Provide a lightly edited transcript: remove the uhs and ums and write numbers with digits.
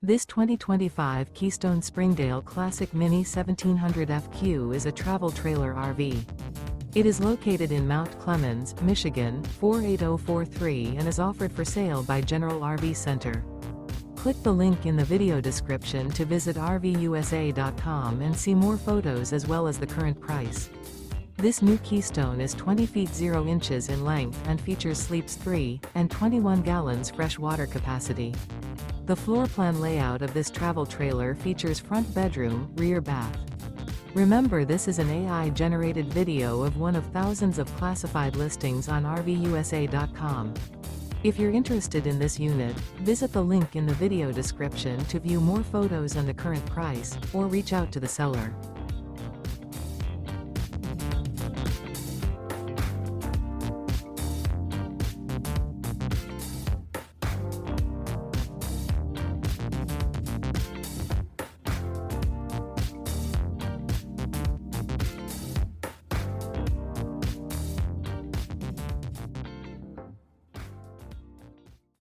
This 2025 Keystone Springdale Classic Mini 1700 FQ is a travel trailer RV. It is located in Mount Clemens, Michigan, 48043 and is offered for sale by General RV Center. Click the link in the video description to visit RVUSA.com and see more photos as well as the current price. This new Keystone is 20 feet 0 inches in length and features sleeps 3 and 21 gallons fresh water capacity. The floor plan layout of this travel trailer features front bedroom, rear bath. Remember, this is an AI-generated video of one of thousands of classified listings on RVUSA.com. If you're interested in this unit, visit the link in the video description to view more photos and the current price, or reach out to the seller.